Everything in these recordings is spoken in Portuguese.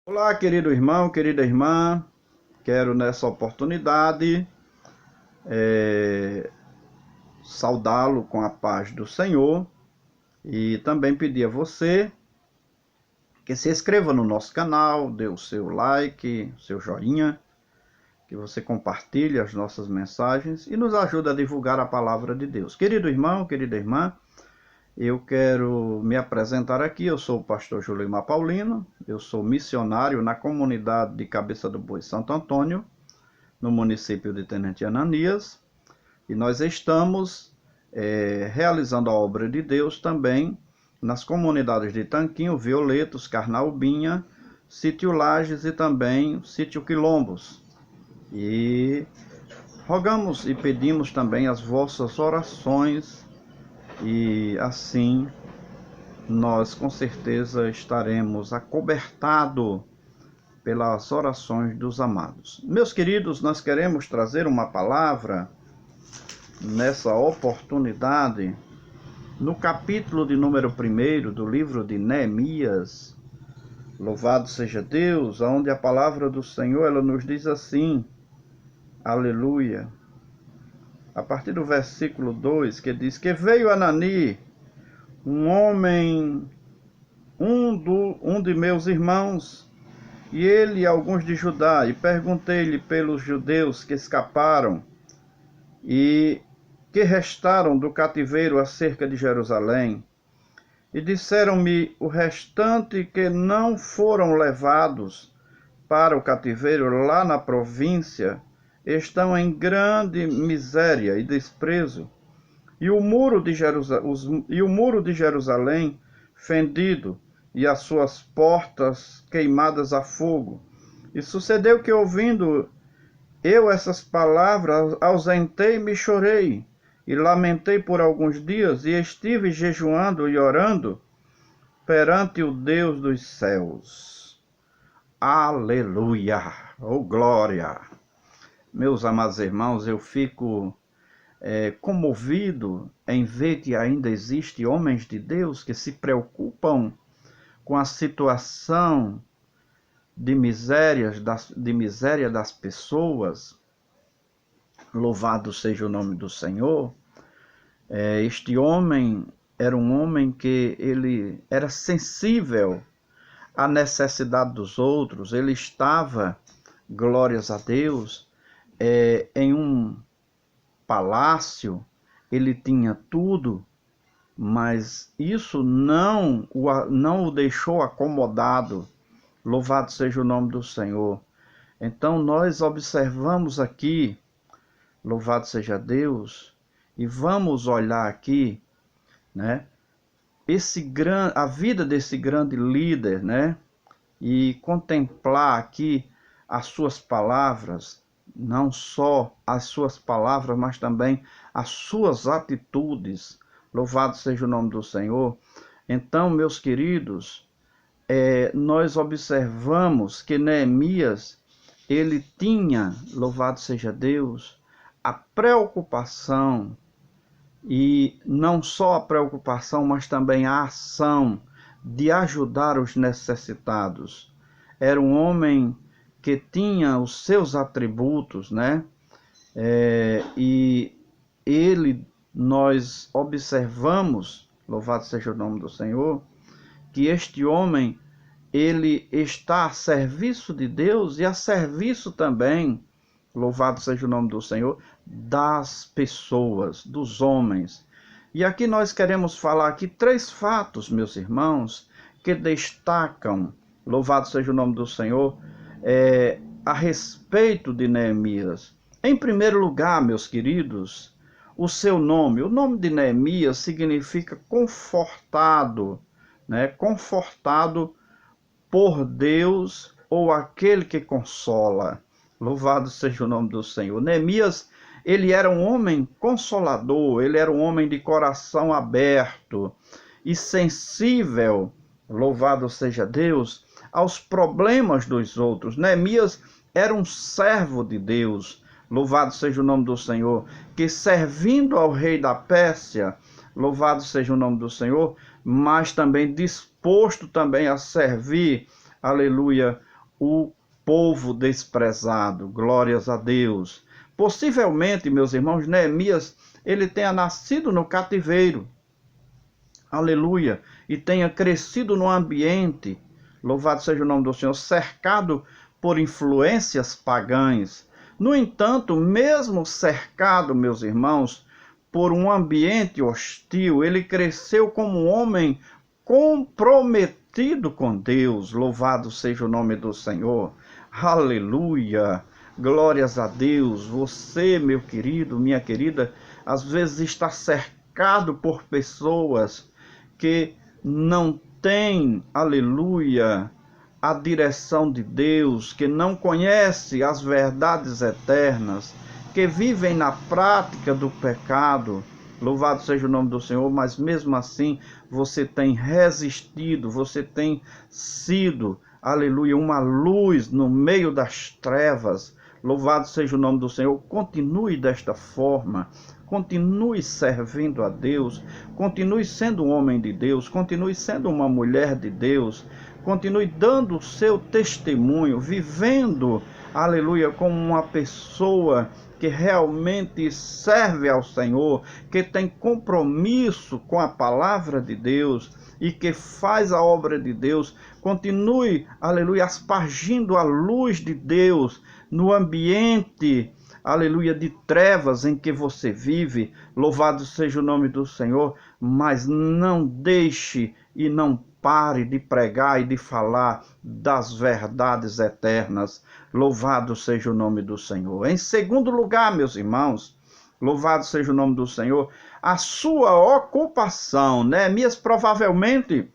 Olá, querido irmão, querida irmã. Quero nessa oportunidade saudá-lo com a paz do Senhor e também pedir a você que se inscreva no nosso canal, dê o seu like, seu joinha, que você compartilhe as nossas mensagens e nos ajude a divulgar a palavra de Deus. Querido irmão, querida irmã, eu quero me apresentar aqui. Eu sou o pastor Julimar Paulino, eu sou missionário na comunidade de Cabeça do Boi Santo Antônio, no município de Tenente Ananias, e nós estamos realizando a obra de Deus também nas comunidades de Tanquinho, Violetos, Carnaubinha, Sítio Lages e também Sítio Quilombos. E rogamos e pedimos também as vossas orações, e assim nós com certeza estaremos acobertados pelas orações dos amados. Meus queridos, nós queremos trazer uma palavra nessa oportunidade no capítulo de número 1 do livro de Neemias. Louvado seja Deus, onde a palavra do Senhor ela nos diz assim, aleluia, a partir do versículo 2, que diz que veio Anani, um homem, um de meus irmãos, e ele e alguns de Judá, e perguntei-lhe pelos judeus que escaparam e que restaram do cativeiro acerca de Jerusalém. E disseram-me o restante que não foram levados para o cativeiro lá na província, estão em grande miséria e desprezo, e o muro de Jerusalém fendido, e as suas portas queimadas a fogo. E sucedeu que, ouvindo eu essas palavras, ausentei-me e chorei, e lamentei por alguns dias, e estive jejuando e orando perante o Deus dos céus. Aleluia! Oh, glória! Meus amados irmãos, eu fico comovido em ver que ainda existem homens de Deus que se preocupam com a situação de miséria das pessoas. Louvado seja o nome do Senhor. Este homem era um homem que ele era sensível à necessidade dos outros. Ele estava, glórias a Deus, em um palácio, ele tinha tudo, mas isso não o deixou acomodado. Louvado seja o nome do Senhor. Então nós observamos aqui, louvado seja Deus, e vamos olhar aqui, né, a vida desse grande líder, né, e contemplar aqui as suas palavras, não só as suas palavras, mas também as suas atitudes. Louvado seja o nome do Senhor. Então, meus queridos, nós observamos que Neemias, ele tinha, louvado seja Deus, a preocupação, e não só a preocupação, mas também a ação de ajudar os necessitados. Era um homem que tinha os seus atributos, né? E nós observamos, louvado seja o nome do Senhor, que este homem, ele está a serviço de Deus e a serviço também, louvado seja o nome do Senhor, das pessoas, dos homens. E aqui nós queremos falar aqui 3 fatos, meus irmãos, que destacam, louvado seja o nome do Senhor, a respeito de Neemias. Em primeiro lugar, meus queridos, o seu nome. O nome de Neemias significa confortado, né? Confortado por Deus, ou aquele que consola. Louvado seja o nome do Senhor. Neemias, ele era um homem consolador, ele era um homem de coração aberto e sensível, louvado seja Deus, aos problemas dos outros. Neemias era um servo de Deus, louvado seja o nome do Senhor, que servindo ao rei da Pérsia, louvado seja o nome do Senhor, mas também disposto também a servir, aleluia, o povo desprezado. Glórias a Deus. Possivelmente, meus irmãos, Neemias, ele tenha nascido no cativeiro. Aleluia. E tenha crescido no ambiente, louvado seja o nome do Senhor, cercado por influências pagãs. No entanto, mesmo cercado, meus irmãos, por um ambiente hostil, ele cresceu como um homem comprometido com Deus. Louvado seja o nome do Senhor. Aleluia. Glórias a Deus. Você, meu querido, minha querida, às vezes está cercado por pessoas que não têm, aleluia, a direção de Deus, que não conhecem as verdades eternas, que vivem na prática do pecado. Louvado seja o nome do Senhor, mas mesmo assim você tem resistido, você tem sido, aleluia, uma luz no meio das trevas. Louvado seja o nome do Senhor. Continue desta forma. Continue servindo a Deus. Continue sendo um homem de Deus. Continue sendo uma mulher de Deus. Continue dando o seu testemunho, vivendo, aleluia, como uma pessoa que realmente serve ao Senhor, que tem compromisso com a palavra de Deus e que faz a obra de Deus. Continue, aleluia, aspargindo a luz de Deus no ambiente, aleluia, de trevas em que você vive. Louvado seja o nome do Senhor, mas não deixe e não pare de pregar e de falar das verdades eternas. Louvado seja o nome do Senhor. Em segundo lugar, meus irmãos, louvado seja o nome do Senhor, a sua ocupação. Neemias provavelmente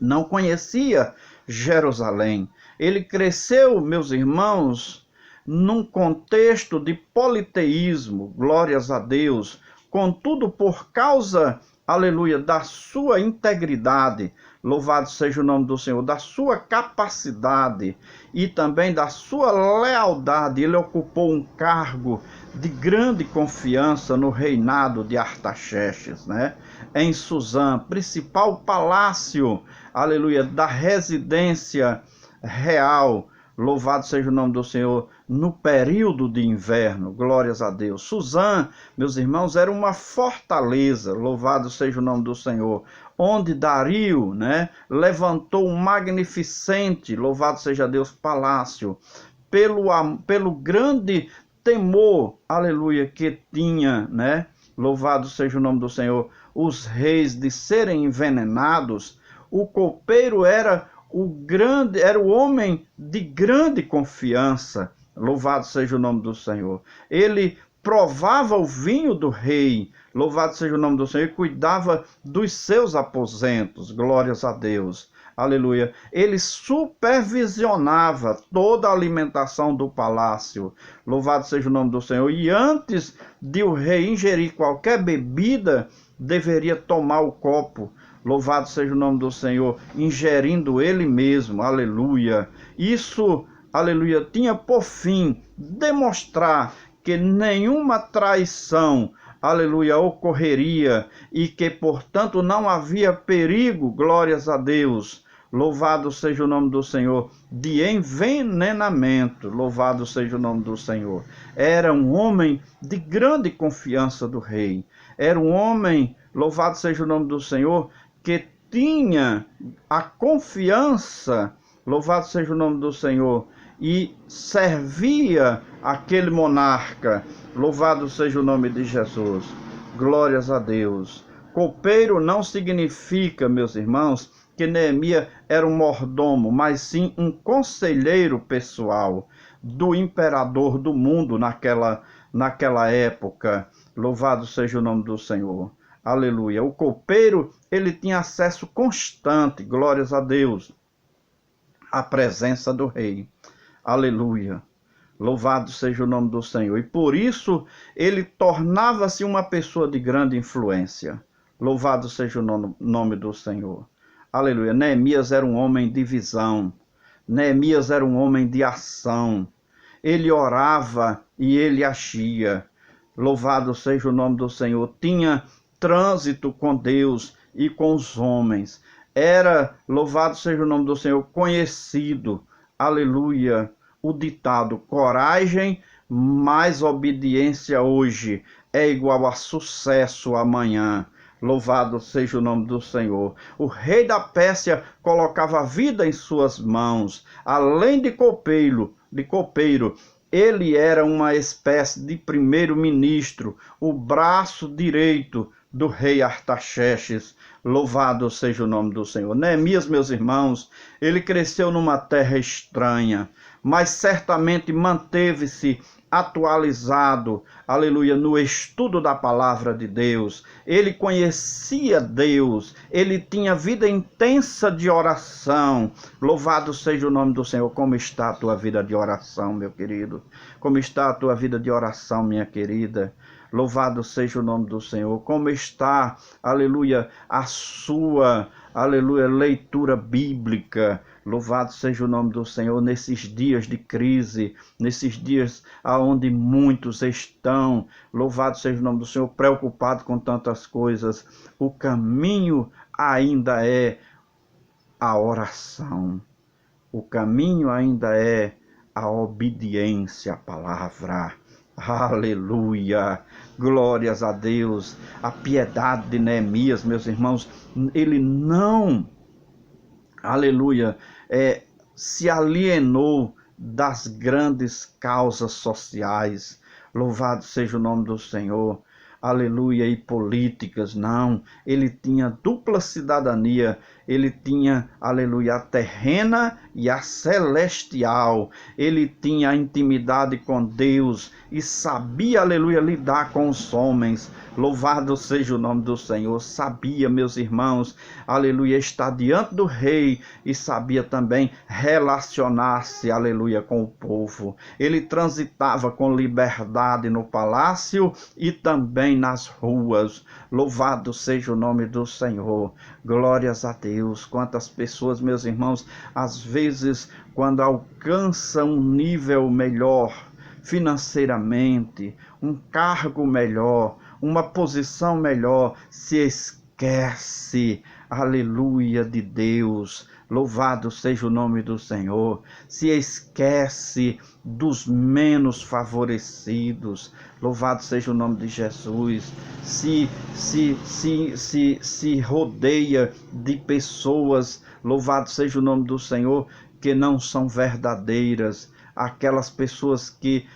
não conhecia Jerusalém. Ele cresceu, meus irmãos, num contexto de politeísmo, glórias a Deus. Contudo, por causa, aleluia, da sua integridade, louvado seja o nome do Senhor, da sua capacidade e também da sua lealdade, ele ocupou um cargo de grande confiança no reinado de Artaxerxes, né? Em Suzã, principal palácio, aleluia, da residência real. Louvado seja o nome do Senhor, no período de inverno, glórias a Deus. Suzã, meus irmãos, era uma fortaleza, louvado seja o nome do Senhor, onde Dario, né, levantou um magnificente, louvado seja Deus, palácio, pelo grande temor, aleluia, que tinha, né, louvado seja o nome do Senhor, os reis de serem envenenados. O copeiro era o homem de grande confiança, louvado seja o nome do Senhor. Ele provava o vinho do rei, louvado seja o nome do Senhor, e cuidava dos seus aposentos, glórias a Deus, aleluia. Ele supervisionava toda a alimentação do palácio, louvado seja o nome do Senhor, e antes de o rei ingerir qualquer bebida, deveria tomar o copo, louvado seja o nome do Senhor, ingerindo ele mesmo, aleluia. Isso, aleluia, tinha por fim demonstrar que nenhuma traição, aleluia, ocorreria e que, portanto, não havia perigo, glórias a Deus, louvado seja o nome do Senhor, de envenenamento, louvado seja o nome do Senhor. Era um homem de grande confiança do rei, era um homem, louvado seja o nome do Senhor, que tinha a confiança, louvado seja o nome do Senhor, e servia aquele monarca, louvado seja o nome de Jesus, glórias a Deus. Copeiro não significa, meus irmãos, que Neemias era um mordomo, mas sim um conselheiro pessoal do imperador do mundo naquela época, louvado seja o nome do Senhor. Aleluia. O copeiro, ele tinha acesso constante, glórias a Deus, à presença do rei. Aleluia. Louvado seja o nome do Senhor. E por isso, ele tornava-se uma pessoa de grande influência. Louvado seja o nome do Senhor. Aleluia. Neemias era um homem de visão. Neemias era um homem de ação. Ele orava e ele agia. Louvado seja o nome do Senhor. Tinha trânsito com Deus e com os homens. Era, louvado seja o nome do Senhor, conhecido, aleluia, o ditado: coragem mais obediência hoje é igual a sucesso amanhã. Louvado seja o nome do Senhor. O rei da Pérsia colocava a vida em suas mãos. Além de copeiro, ele era uma espécie de primeiro-ministro, o braço direito do rei Artaxerxes. Louvado seja o nome do Senhor. Neemias, meus irmãos, ele cresceu numa terra estranha, mas certamente manteve-se atualizado, aleluia, no estudo da palavra de Deus. Ele conhecia Deus, ele tinha vida intensa de oração. Louvado seja o nome do Senhor. Como está a tua vida de oração, meu querido? Como está a tua vida de oração, minha querida? Louvado seja o nome do Senhor. Como está, aleluia, a sua, aleluia, leitura bíblica? Louvado seja o nome do Senhor nesses dias de crise, nesses dias onde muitos estão, louvado seja o nome do Senhor, preocupados com tantas coisas. O caminho ainda é a oração. O caminho ainda é a obediência à palavra. Aleluia, glórias a Deus. A piedade de Neemias, meus irmãos, ele não, aleluia, se alienou das grandes causas sociais. Louvado seja o nome do Senhor. Aleluia, e políticas, não. Ele tinha dupla cidadania. Ele tinha, aleluia, a terrena e a celestial. Ele tinha a intimidade com Deus e sabia, aleluia, lidar com os homens. Louvado seja o nome do Senhor. Sabia, meus irmãos, aleluia, estar diante do rei e sabia também relacionar-se, aleluia, com o povo. Ele transitava com liberdade no palácio e também nas ruas. Louvado seja o nome do Senhor. Glórias a Deus. Quantas pessoas, meus irmãos, às vezes, quando alcançam um nível melhor financeiramente, um cargo melhor, uma posição melhor, se esquece, aleluia, de Deus. Louvado seja o nome do Senhor. Se esquece dos menos favorecidos. Louvado seja o nome de Jesus. Se rodeia de pessoas, louvado seja o nome do Senhor, que não são verdadeiras. Aquelas pessoas que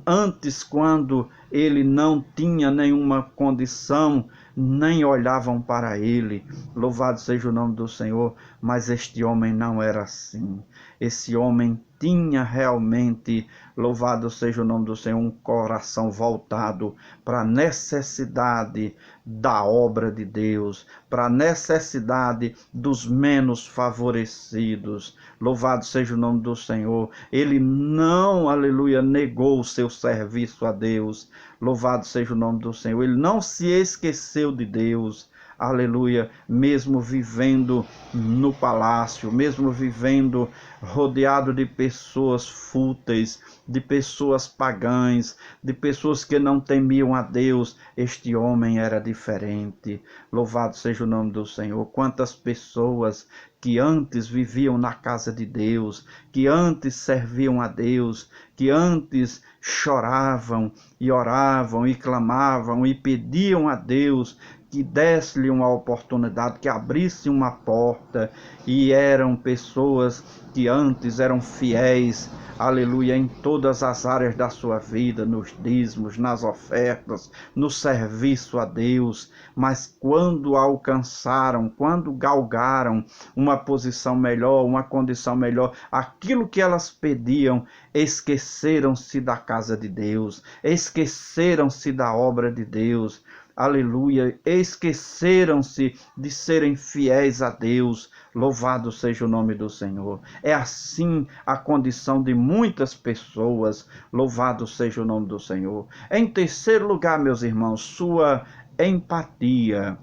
antes, quando ele não tinha nenhuma condição, nem olhavam para ele. Louvado seja o nome do Senhor. Mas este homem não era assim. Esse homem tinha realmente, louvado seja o nome do Senhor, um coração voltado para a necessidade da obra de Deus, para a necessidade dos menos favorecidos. Louvado seja o nome do Senhor. Ele não, aleluia, negou o seu serviço a Deus. Louvado seja o nome do Senhor. Ele não se esqueceu de Deus. Aleluia, mesmo vivendo no palácio, mesmo vivendo rodeado de pessoas fúteis, de pessoas pagãs, de pessoas que não temiam a Deus, este homem era diferente. Louvado seja o nome do Senhor. Quantas pessoas que antes viviam na casa de Deus, que antes serviam a Deus, que antes choravam e oravam e clamavam e pediam a Deus que desse-lhe uma oportunidade, que abrisse uma porta, e eram pessoas que antes eram fiéis, aleluia, em todas as áreas da sua vida, nos dízimos, nas ofertas, no serviço a Deus, mas quando alcançaram, quando galgaram uma posição melhor, uma condição melhor, aquilo que elas pediam, esqueceram-se da casa de Deus, esqueceram-se da obra de Deus, aleluia, esqueceram-se de serem fiéis a Deus. Louvado seja o nome do Senhor. É assim a condição de muitas pessoas. Louvado seja o nome do Senhor. Em terceiro lugar, meus irmãos, sua empatia.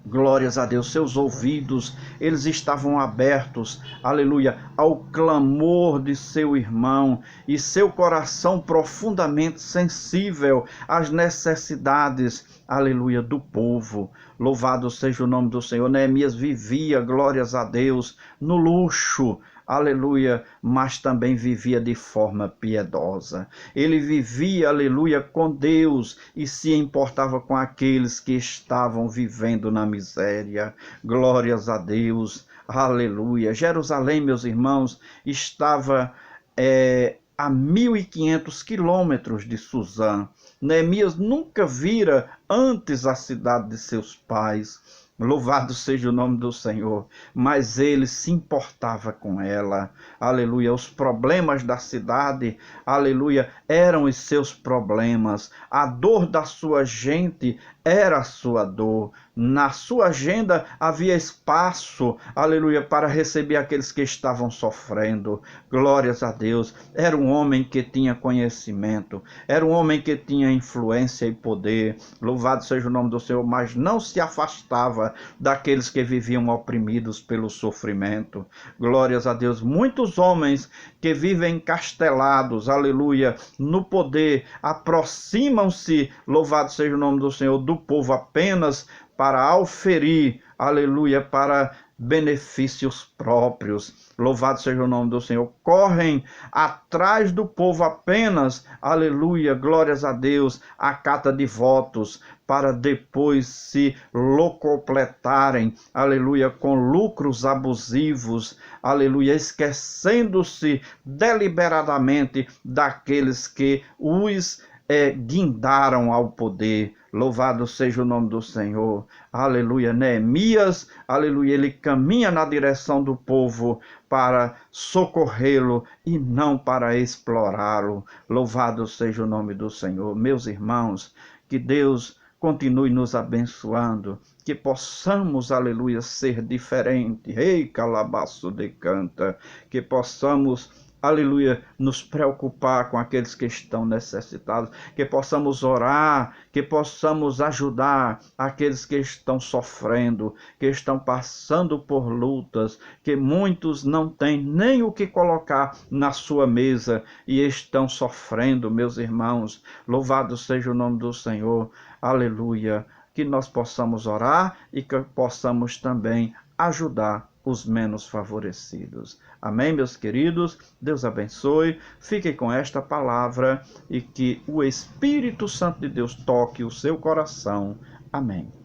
Glórias a Deus, seus ouvidos, eles estavam abertos, aleluia, ao clamor de seu irmão, e seu coração profundamente sensível às necessidades, aleluia, do povo. Louvado seja o nome do Senhor. Neemias vivia, glórias a Deus, no luxo, aleluia, mas também vivia de forma piedosa. Ele vivia, aleluia, com Deus e se importava com aqueles que estavam vivendo na miséria. Glórias a Deus, aleluia. Jerusalém, meus irmãos, estava a 1.500 quilômetros de Suzã. Neemias nunca vira antes a cidade de seus pais. Louvado seja o nome do Senhor. Mas ele se importava com ela. Aleluia. Os problemas da cidade, aleluia, eram os seus problemas. A dor da sua gente era a sua dor. Na sua agenda havia espaço, aleluia, para receber aqueles que estavam sofrendo. Glórias a Deus. Era um homem que tinha conhecimento. Era um homem que tinha influência e poder. Louvado seja o nome do Senhor. Mas não se afastava daqueles que viviam oprimidos pelo sofrimento. Glórias a Deus. Muitos homens que vivem encastelados, aleluia, no poder, aproximam-se, louvado seja o nome do Senhor, do povo apenas para auferir, aleluia, para benefícios próprios. Louvado seja o nome do Senhor. Correm atrás do povo apenas, aleluia, glórias a Deus, a cata de votos, para depois se locupletarem, aleluia, com lucros abusivos, aleluia, esquecendo-se deliberadamente daqueles que os guindaram ao poder. Louvado seja o nome do Senhor. Aleluia. Neemias, aleluia, ele caminha na direção do povo para socorrê-lo e não para explorá-lo. Louvado seja o nome do Senhor. Meus irmãos, que Deus continue nos abençoando, que possamos, aleluia, ser diferentes. Ei, calabaço de canta, que possamos, aleluia, nos preocupar com aqueles que estão necessitados, que possamos orar, que possamos ajudar aqueles que estão sofrendo, que estão passando por lutas, que muitos não têm nem o que colocar na sua mesa e estão sofrendo, meus irmãos. Louvado seja o nome do Senhor. Aleluia. Que nós possamos orar e que possamos também ajudar os menos favorecidos. Amém, meus queridos? Deus abençoe. Fiquem com esta palavra e que o Espírito Santo de Deus toque o seu coração. Amém.